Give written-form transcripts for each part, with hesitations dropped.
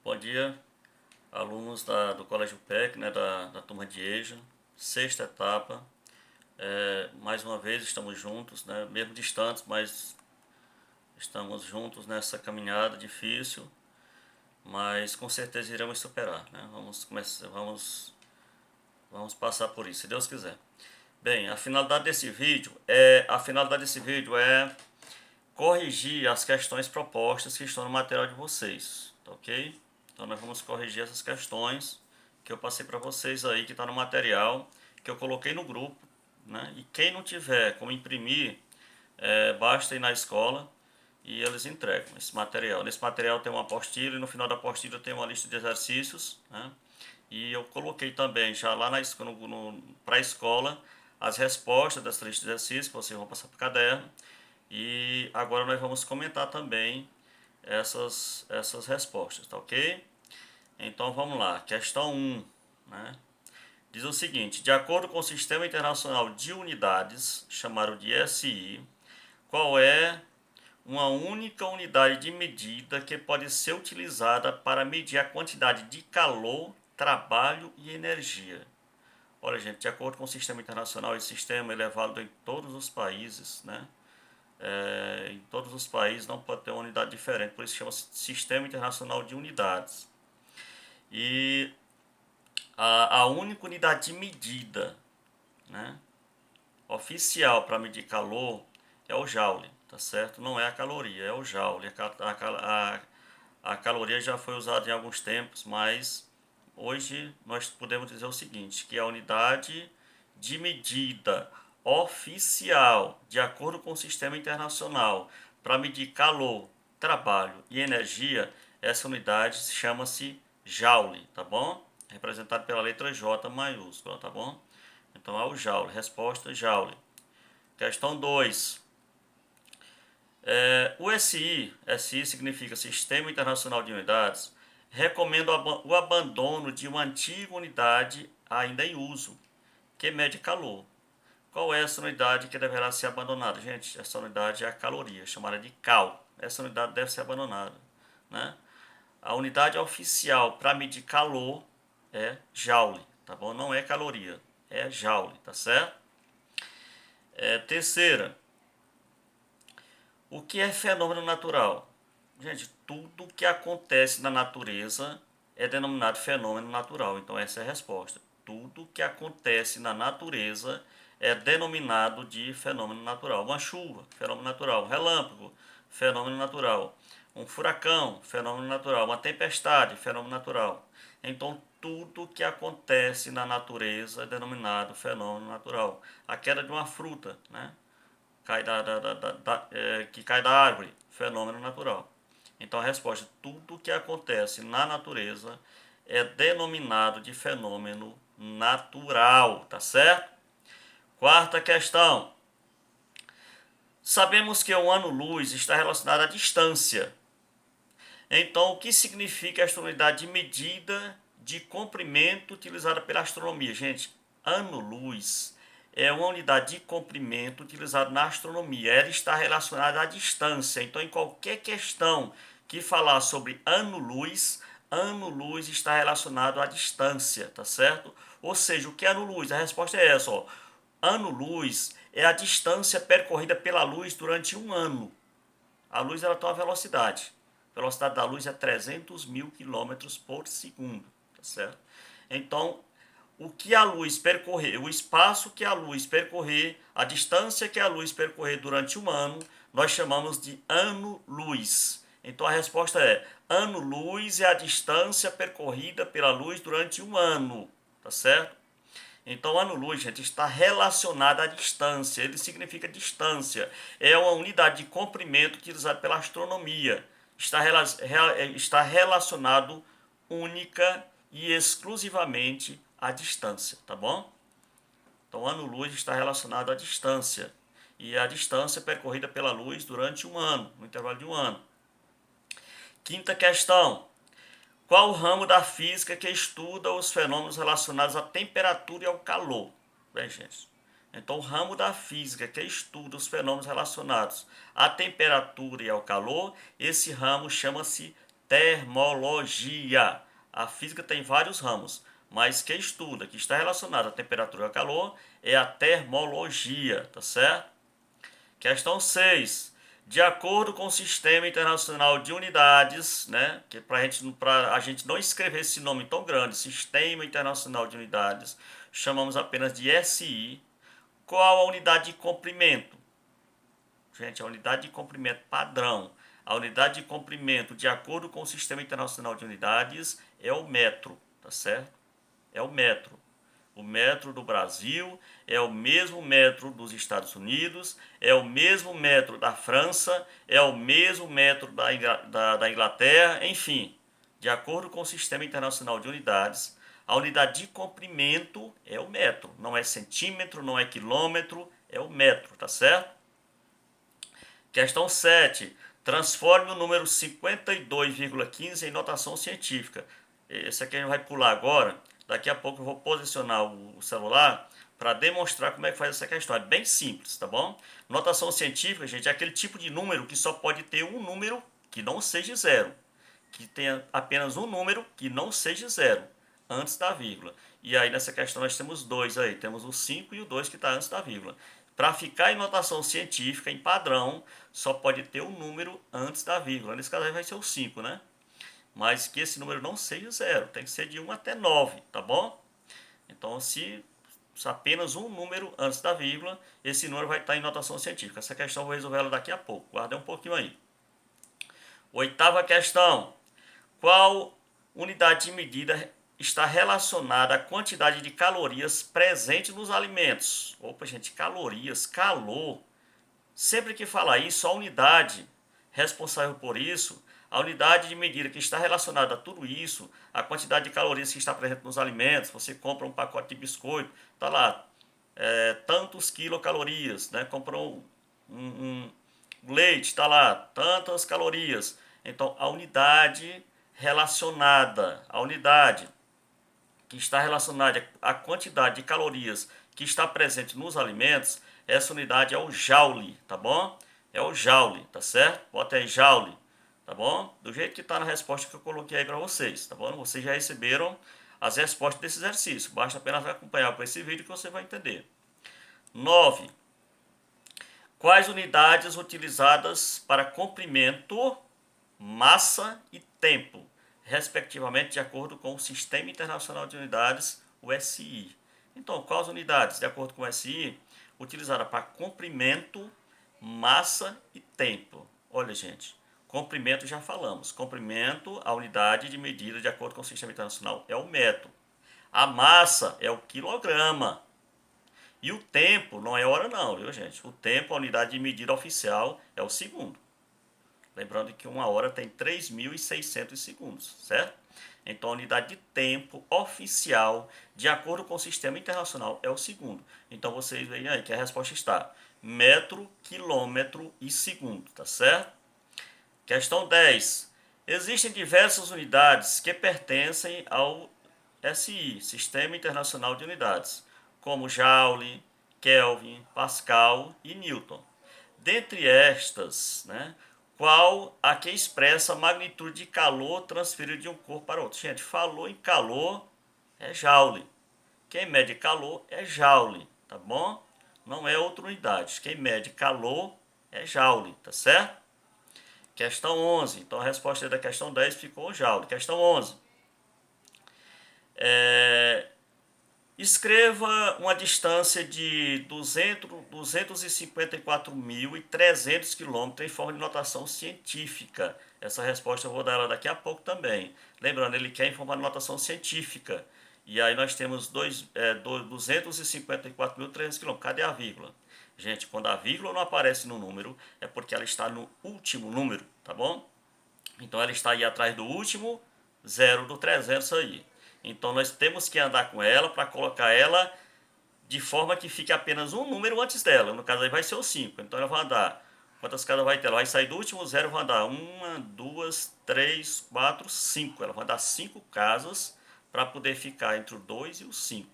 Bom dia, alunos do Colégio PEC, né, da turma de EJA, sexta etapa. Mais uma vez estamos juntos, né, mesmo distantes, mas estamos juntos nessa caminhada difícil, mas com certeza iremos superar, né? Vamos passar por isso, se Deus quiser. Bem, a finalidade desse vídeo é corrigir as questões propostas que estão no material de vocês, tá ok? Então nós vamos corrigir essas questões que eu passei para vocês aí, que está no material, que eu coloquei no grupo, né? E quem não tiver como imprimir, basta ir na escola e eles entregam esse material. Nesse material tem uma apostila e no final da apostila tem uma lista de exercícios, né? E eu coloquei também já lá para a escola as respostas dessa lista de exercícios que vocês vão passar para o caderno. E agora nós vamos comentar também essas respostas, tá ok? Então vamos lá, questão 1, né? Diz o seguinte: de acordo com o Sistema Internacional de Unidades, chamado de SI, qual é uma única unidade de medida que pode ser utilizada para medir a quantidade de calor, trabalho e energia? Olha, gente, de acordo com o Sistema Internacional, esse sistema ele é válido em todos os países, né? Em todos os países não pode ter uma unidade diferente, por isso chama-se Sistema Internacional de Unidades. E a única unidade de medida, né, oficial para medir calor é o joule, tá certo? Não é a caloria, é o joule. A caloria já foi usada em alguns tempos, mas hoje nós podemos dizer o seguinte, que a unidade de medida oficial, de acordo com o sistema internacional, para medir calor, trabalho e energia, essa unidade chama-se joule, tá bom? Representado pela letra J maiúscula, tá bom? Então é o joule. Resposta, joule. Questão 2. O SI significa Sistema Internacional de Unidades, recomenda o abandono de uma antiga unidade ainda em uso, que mede calor. Qual é essa unidade que deverá ser abandonada? Gente, essa unidade é a caloria, chamada de cal. Essa unidade deve ser abandonada, né? A unidade oficial para medir calor é joule, tá bom? Não é caloria, é joule, tá certo? Terceira, o que é fenômeno natural? Gente, tudo que acontece na natureza é denominado fenômeno natural. Então essa é a resposta. Tudo que acontece na natureza é denominado de fenômeno natural. Uma chuva, fenômeno natural. Um relâmpago, fenômeno natural. Um furacão, fenômeno natural. Uma tempestade, fenômeno natural. Então tudo que acontece na natureza é denominado fenômeno natural. A queda de uma fruta, né? Que cai da árvore, fenômeno natural. Então a resposta: tudo que acontece na natureza é denominado de fenômeno natural, tá certo? Quarta questão. Sabemos que o ano-luz está relacionado à distância. Então, o que significa esta unidade de medida de comprimento utilizada pela astronomia? Gente, ano-luz é uma unidade de comprimento utilizada na astronomia. Ela está relacionada à distância. Então, em qualquer questão que falar sobre ano-luz está relacionado à distância, tá certo? Ou seja, o que é ano-luz? A resposta é essa, ó. Ano-luz é a distância percorrida pela luz durante um ano. A luz ela tem uma velocidade. A velocidade da luz é 300 mil quilômetros por segundo, tá certo? Então, o que a luz percorrer, o espaço que a luz percorrer, a distância que a luz percorrer durante um ano, nós chamamos de ano-luz. Então a resposta é: ano-luz é a distância percorrida pela luz durante um ano, tá certo? Então, ano-luz, gente, está relacionado à distância. Ele significa distância. É uma unidade de comprimento utilizada pela astronomia. Está relacionado única e exclusivamente à distância, tá bom? Então, ano-luz está relacionado à distância. E é a distância percorrida pela luz durante um ano, no intervalo de um ano. Quinta questão. Qual o ramo da física que estuda os fenômenos relacionados à temperatura e ao calor? Bem, gente, então o ramo da física que estuda os fenômenos relacionados à temperatura e ao calor, esse ramo chama-se termologia. A física tem vários ramos, mas quem estuda, que está relacionado à temperatura e ao calor, é a termologia, tá certo? Questão 6. De acordo com o Sistema Internacional de Unidades, né, que para a gente não escrever esse nome tão grande, Sistema Internacional de Unidades, chamamos apenas de SI. Qual a unidade de comprimento? Gente, a unidade de comprimento padrão. A unidade de comprimento, de acordo com o Sistema Internacional de Unidades, é o metro, tá certo? É o metro. O metro do Brasil é o mesmo metro dos Estados Unidos, é o mesmo metro da França, é o mesmo metro da Inglaterra, enfim. De acordo com o Sistema Internacional de Unidades, a unidade de comprimento é o metro. Não é centímetro, não é quilômetro, é o metro, tá certo? Questão 7. Transforme o número 52,15 em notação científica. Esse aqui a gente vai pular agora. Daqui a pouco eu vou posicionar o celular para demonstrar como é que faz essa questão. É bem simples, tá bom? Notação científica, gente, é aquele tipo de número que só pode ter um número que não seja zero. Que tenha apenas um número que não seja zero antes da vírgula. E aí nessa questão nós temos dois aí. Temos o 5 e o 2 que está antes da vírgula. Para ficar em notação científica, em padrão, só pode ter um número antes da vírgula. Nesse caso aí vai ser o 5, né? Mas que esse número não seja zero, tem que ser de 1 até 9, tá bom? Então, se apenas um número antes da vírgula, esse número vai estar em notação científica. Essa questão eu vou resolver ela daqui a pouco. Guarda um pouquinho aí. Oitava questão. Qual unidade de medida está relacionada à quantidade de calorias presente nos alimentos? Opa, gente, calorias, calor. Sempre que falar isso, a unidade responsável por isso, a unidade de medida que está relacionada a tudo isso, a quantidade de calorias que está presente nos alimentos, você compra um pacote de biscoito, tá lá, tantos quilocalorias, né? Comprou um leite, está lá, tantas calorias. Então, a unidade relacionada, a unidade que está relacionada à quantidade de calorias que está presente nos alimentos, essa unidade é o joule, tá bom? É o joule, tá certo? Bota aí joule, tá bom? Do jeito que está na resposta que eu coloquei aí para vocês, tá bom? Vocês já receberam as respostas desse exercício, basta apenas acompanhar com esse vídeo que você vai entender. 9. Quais unidades utilizadas para comprimento, massa e tempo, respectivamente, de acordo com o Sistema Internacional de Unidades, o SI? Então, quais unidades, de acordo com o SI, utilizadas para comprimento, massa e tempo? Olha, gente, comprimento já falamos. Comprimento, a unidade de medida, de acordo com o Sistema Internacional, é o metro. A massa é o quilograma. E o tempo não é hora não, viu, gente? O tempo, a unidade de medida oficial, é o segundo. Lembrando que uma hora tem 3.600 segundos, certo? Então a unidade de tempo oficial, de acordo com o Sistema Internacional, é o segundo. Então vocês veem aí que a resposta está metro, quilômetro e segundo, tá certo? Questão 10. Existem diversas unidades que pertencem ao SI, Sistema Internacional de Unidades, como Joule, Kelvin, Pascal e Newton. Dentre estas, né, qual a que expressa a magnitude de calor transferido de um corpo para outro? Gente, falou em calor, é Joule. Quem mede calor é Joule, tá bom? Não é outra unidade. Quem mede calor é Joule, tá certo? Questão 11. Então a resposta da questão 10 ficou Joule. Questão 11. Escreva uma distância de 254.300 km em forma de notação científica. Essa resposta eu vou dar ela daqui a pouco também. Lembrando, ele quer em forma de notação científica. E aí nós temos 254.300 km. Cadê a vírgula? Gente, quando a vírgula não aparece no número, é porque ela está no último número, tá bom? Então ela está aí atrás do último zero do 300 aí. Então nós temos que andar com ela para colocar ela de forma que fique apenas um número antes dela. No caso aí vai ser o 5. Então ela vai andar. Quantas casas vai ter? Ela vai sair do último zero e vai andar 1, 2, 3, 4, 5. Ela vai dar 5 casas para poder ficar entre o 2 e o 5.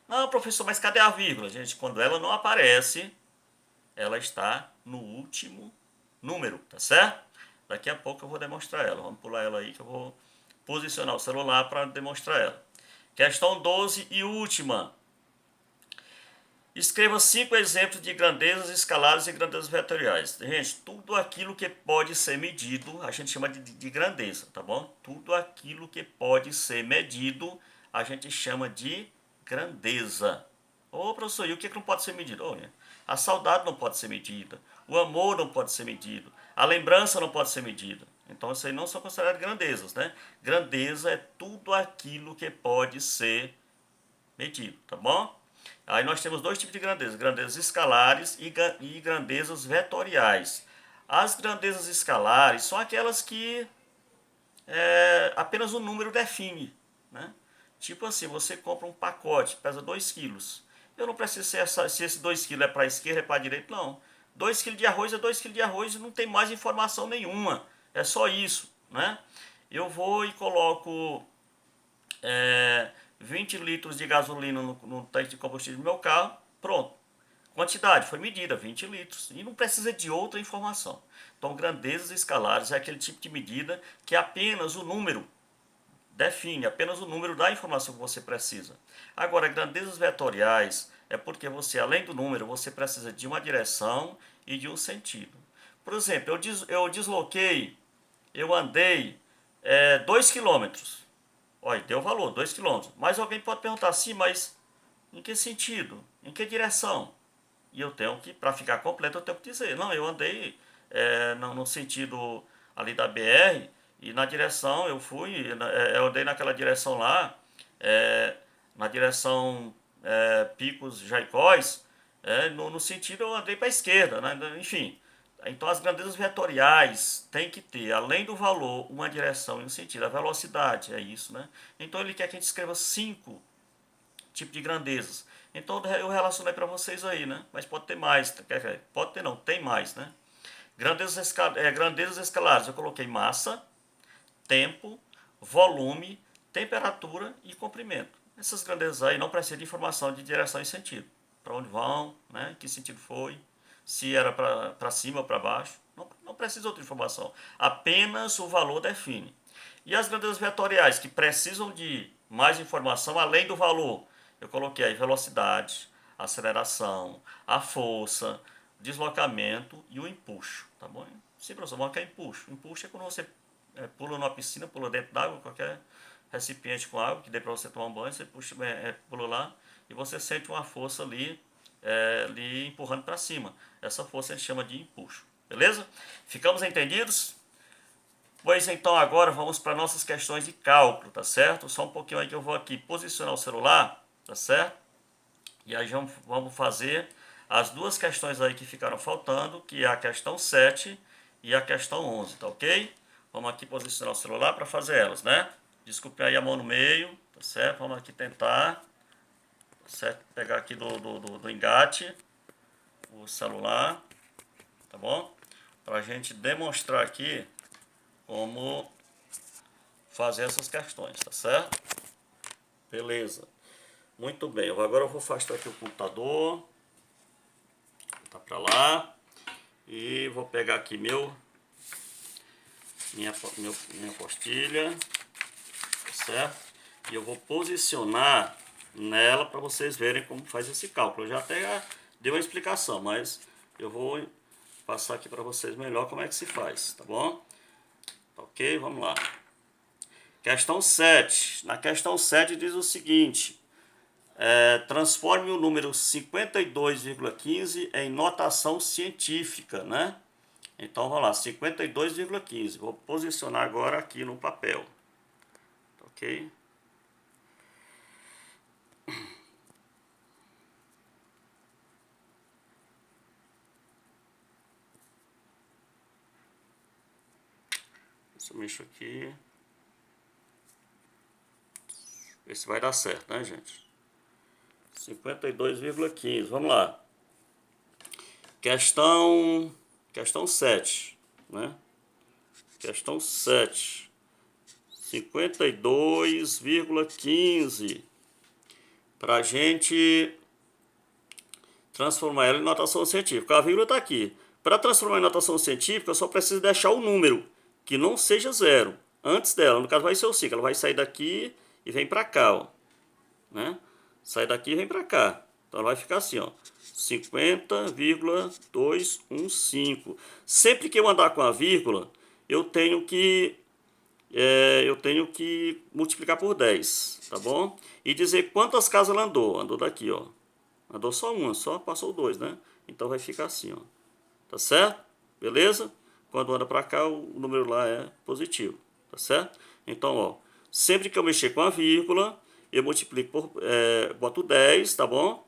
Não, professor, mas cadê a vírgula? Gente, quando ela não aparece, ela está no último número, tá certo? Daqui a pouco eu vou demonstrar ela. Vamos pular ela aí que eu vou posicionar o celular para demonstrar ela. Questão 12 e última. Escreva 5 exemplos de grandezas escalares e grandezas vetoriais. Gente, tudo aquilo que pode ser medido, a gente chama de grandeza, tá bom? Tudo aquilo que pode ser medido, a gente chama de grandeza. Ô, professor, e o que não pode ser medido? Olha, a saudade não pode ser medida, o amor não pode ser medido, a lembrança não pode ser medida. Então, isso aí não são consideradas grandezas, né? Grandeza é tudo aquilo que pode ser medido, tá bom? Aí nós temos dois tipos de grandezas, grandezas escalares e grandezas vetoriais. As grandezas escalares são aquelas que apenas o número define, né? Tipo assim, você compra um pacote, pesa 2 quilos. Eu não preciso se esse 2 quilos é para a esquerda, é para a direita, não. 2 quilos de arroz é 2 quilos de arroz e não tem mais informação nenhuma. É só isso, né? Eu vou e coloco 20 litros de gasolina no tanque de combustível do meu carro, pronto. Quantidade foi medida, 20 litros. E não precisa de outra informação. Então, grandezas escalares é aquele tipo de medida que apenas o número define, apenas o número da informação que você precisa. Agora, grandezas vetoriais é porque você, além do número, você precisa de uma direção e de um sentido. Por exemplo, eu desloquei, eu andei 2 quilômetros. Olha, deu valor, 2 quilômetros. Mas alguém pode perguntar assim, mas em que sentido? Em que direção? E eu tenho que, para ficar completo, eu tenho que dizer, não, eu andei no sentido ali da BR e na direção, eu andei naquela direção lá, na direção Picos Jaicós, no sentido eu andei para a esquerda, né? Enfim. Então as grandezas vetoriais tem que ter, além do valor, uma direção e um sentido. A velocidade é isso, né? Então ele quer que a gente escreva 5 tipos de grandezas. Então eu relacionei para vocês aí, né? Mas pode ter mais, pode ter não, tem mais, né? Grandezas escalares, eu coloquei massa, tempo, volume, temperatura e comprimento. Essas grandezas aí não precisam de informação de direção e sentido. Para onde vão, né? Que sentido foi, se era para cima ou para baixo. Não precisa de outra informação. Apenas o valor define. E as grandezas vetoriais, que precisam de mais informação além do valor, eu coloquei aí velocidade, aceleração, a força, deslocamento e o empuxo, tá bom? Sim, professor, vamos marcar empuxo. Empuxo é quando você pula numa piscina, pula dentro d'água, qualquer recipiente com água que dê para você tomar um banho, você puxa, pula lá e você sente uma força ali empurrando para cima. Essa força a gente chama de empuxo, beleza? Ficamos entendidos? Pois então agora vamos para nossas questões de cálculo, tá certo? Só um pouquinho aí que eu vou aqui posicionar o celular, tá certo? E aí vamos fazer as duas questões aí que ficaram faltando, que é a questão 7 e a questão 11, tá ok? Vamos aqui posicionar o celular para fazer elas, né? Desculpe aí a mão no meio, tá certo? Vamos aqui tentar, tá certo? Pegar aqui do engate o celular, tá bom? Para a gente demonstrar aqui como fazer essas questões, tá certo? Beleza. Muito bem, agora eu vou afastar aqui o computador, tá para lá, e vou pegar aqui minha apostila, tá certo? E eu vou posicionar nela para vocês verem como faz esse cálculo. Eu já até dei uma explicação, mas eu vou passar aqui para vocês melhor como é que se faz, tá bom? Ok, vamos lá. Questão 7. Na questão 7 diz o seguinte: transforme o número 52,15 em notação científica, né? Então vamos lá, 52,15. Vou posicionar agora aqui no papel, ok? Eu mexo aqui. Ver se vai dar certo, né, gente? 52,15. Vamos lá. Questão 7, né? Questão 7. 52,15. Para a gente transformar ela em notação científica. A vírgula está aqui. Para transformar em notação científica, eu só preciso deixar o número. que não seja 0. Antes dela, no caso vai ser o 5, ela vai sair daqui e vem para cá, ó, né? Sai daqui e vem para cá. Então ela vai ficar assim, ó, 50,215. Sempre que eu andar com a vírgula, eu tenho que multiplicar por 10, tá bom? E dizer quantas casas ela andou. Andou daqui, ó. Andou só uma, só passou 2, né? Então vai ficar assim, ó. Tá certo? Beleza? Quando anda para cá, o número lá é positivo, tá certo? Então, ó, sempre que eu mexer com a vírgula, eu multiplico boto 10, tá bom?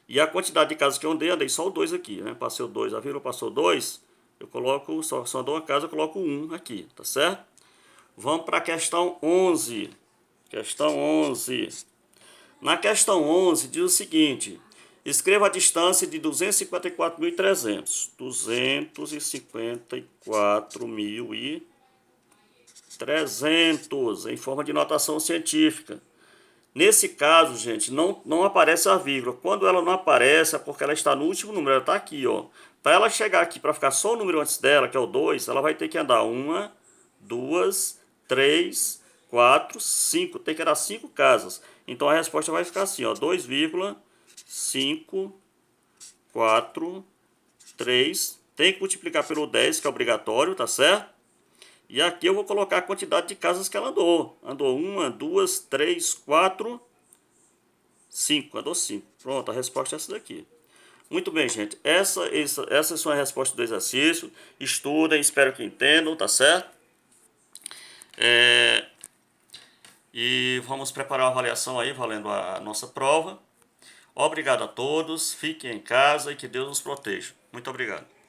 E a quantidade de casas que eu andei só o 2 aqui, né? Passei o 2, a vírgula passou 2, eu coloco, só andou uma casa, eu coloco 1 aqui, tá certo? Vamos para a questão 11. Questão 11. Na questão 11 diz o seguinte: escreva a distância de 254.300. 254.300 em forma de notação científica. Nesse caso, gente, não aparece a vírgula. Quando ela não aparece é porque ela está no último número, ela está aqui, ó. Para ela chegar aqui, para ficar só o número antes dela, que é o 2, ela vai ter que andar 1, 2, 3, 4, 5. Tem que andar 5 casas. Então a resposta vai ficar assim, ó, 2,543. Tem que multiplicar pelo 10, que é obrigatório, tá certo? E aqui eu vou colocar a quantidade de casas que ela andou. Andou 1, 2, 3, 4, 5. Andou 5. Pronto, a resposta é essa daqui. Muito bem, gente. Essas são as respostas do exercício. Estudem, espero que entendam, tá certo? E vamos preparar uma avaliação aí, valendo a nossa prova. Obrigado a todos, fiquem em casa e que Deus nos proteja. Muito obrigado.